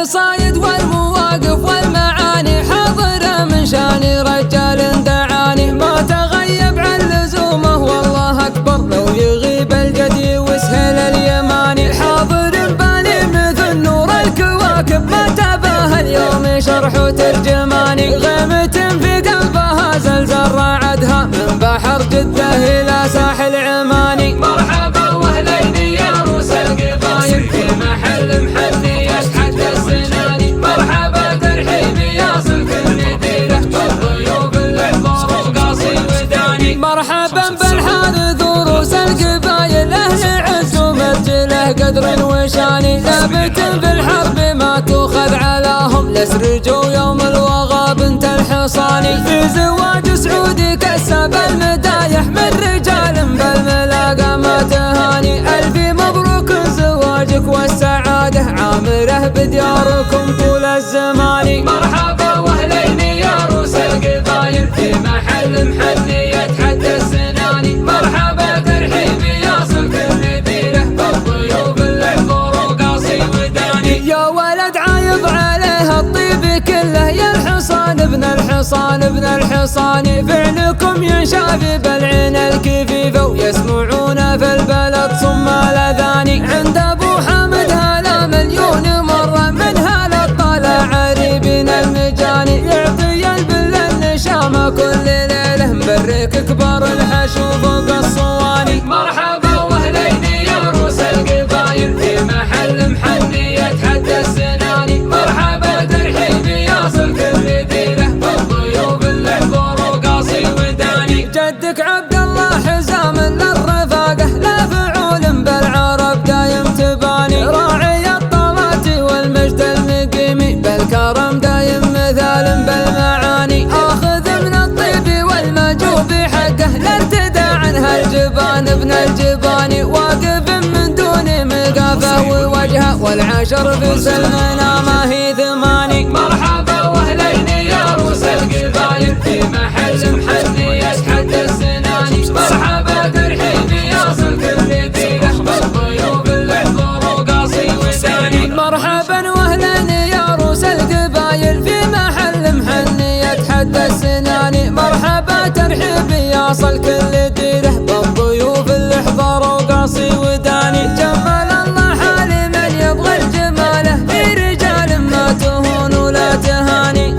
القصايد والمواقف والمعاني حاضرة من شاني رجال دعاني ما تغيب عن لزومه والله أكبر لو يغيب الجدي وسهل اليماني حاضر بالي مثل نور الكواكب ما تباهى اليوم شرح وترجماني غيمة في قلبها زلزال راعدها من بحر جدة إلى ساحل عماني مرحبا واهلين يا روس القبايل في محل محني يشحت السناني مرحبا ترحيبي يا سلك النديرة بالضيوف الحضور وقاصي وداني مرحبا بالحارث وروس القبايل أهل عز ومرجله قدر وشاني ثابت بالحرب ما تؤخذ علاهم لسرجوا يوم الوغى بنت الحصاني في زواج سعودي كسب المدايح من رجال بالملاقى ما تهاني ألف مبروك زواجك والسعادة عامره بدياركم طول الزمان مرحبا واهلين يا روس القبايل في محل محني يتحدى السناني مرحبا ترحيبي يا سلك النديرة بالضيوف الحضور وقاصي وداني يا ولد عايض عليه الطيب كله يا الحصان ابن الحصان ابن الحصان فعلكم ينشاف بالعين الكفيفة ويسمعون في البلد صم الاذاني عند ابو حامد هلا مليون مرة من هلا الطالع عريبين المجاني يعطي البل النشامة كل ليلة مبرك كبار الحشو فوق الصواني مرحبا واهلين يا روس القبايل في محل محني يتحدى السناني مرحبا ترحيبي يا سلك النديرة بالضيوف الحضور وقاصي وداني جدك عبد الله حزام للرفاقة لا فعول بالعرب دايم تباني راعي الطلات والمجد المقيمي بالكرم دايم مثال بالمعاني آخذ من الطيب والمجوب حقه لا ارتدى عنها الجبان ابن الجباني واقف من دون مقافه ووجهه والعشر في سلمنا ما هي ثماني مرحبا واهلين يا روس القبايل في محل محني يشحت السناني مرحبا ترحيبي يا سلك النديرة بالضيوف الحضور وقاصي وداني مرحبا واهلا يا روس القبايل في محل محني يتحدى السناني مرحبا ترحيبي يا صل كل ديره بالضيوف الحضور وقاصي وداني جمال الله حالي من يبغى الجماله في رجال ما تهون ولا تهاني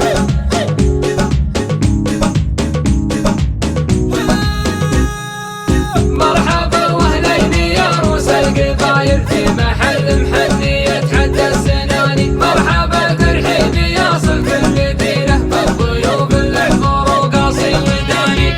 مرحبا واهلين يا روس القبايل في محل محني يتحدى السناني مرحبا ترحيبي يا سلك النديرة بالضيوف الحضور وقاصي وداني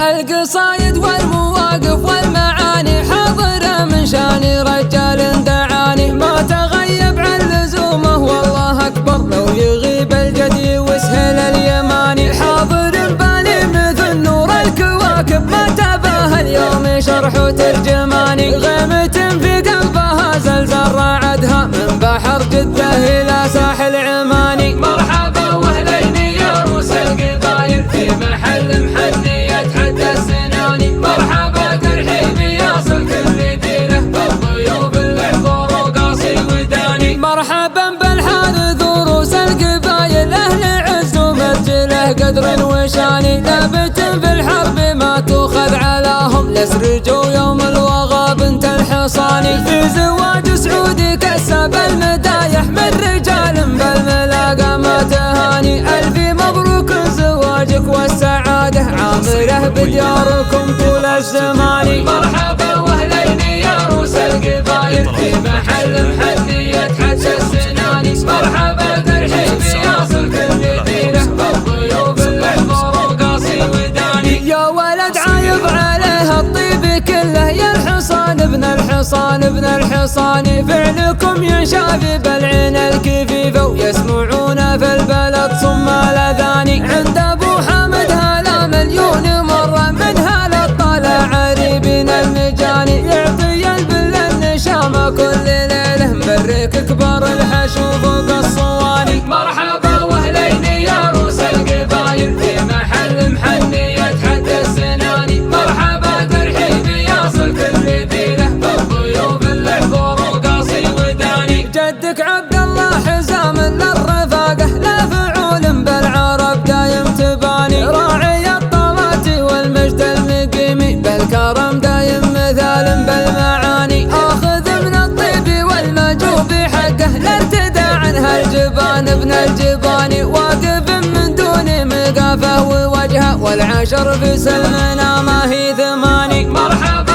القصايد والمواقف والمعاني حاضرة من شاني رجال دعاني ما تغيب عن لزومه والله أكبر لو يغيب الجدي وسهل اليماني حاضر بالي مثل نور الكواكب ما تباهى اليوم شرح وترجماني غيمة في قلبها زلزال راعدها من بحر جدة إلى ساحل عماني مرحبا واهلين يا روس القبايل في محل محني يتحدى السناني مرحبا ترحيبي يا سلك النديرة بالضيوف الحضور وقاصي وداني مرحبا بالحارث وروس القبايل أهل عز ومرجله قدر وشاني ثابت في الحرب ما تؤخذ علاهم لسرجوا يوم الوغى بنت الحصاني في زواج سعودي كسب المدايح من رجال بالملاقى ما تهاني ألف مبروك زواجك والسعادة عامره بدياركم طول الزمان مرحبا واهلين يا روس القبايل في محل محني يتحدى السناني مرحبا ترحيبي يا سلك النديرة بالضيوف الحضور وقاصي وداني يا ولد عايض عليه الطيب كله يا الحصان ابن الحصان ابن الحصان فعلكم ينشاف بالعين الكفيفة ويسمعون في البلد صم الاذاني عند ابو حامد هلا مليون مرة من هلا الطالع عريبين المجاني يعطي البل النشامة كل ليلة مبرك كبار الحشو فوق الصواني مرحبا واهلين يا روس القبايل في محل محني يتحدى السناني مرحبا وشافه ووجهه، والعشر في سلمنا ما هي ثماني. مرحبا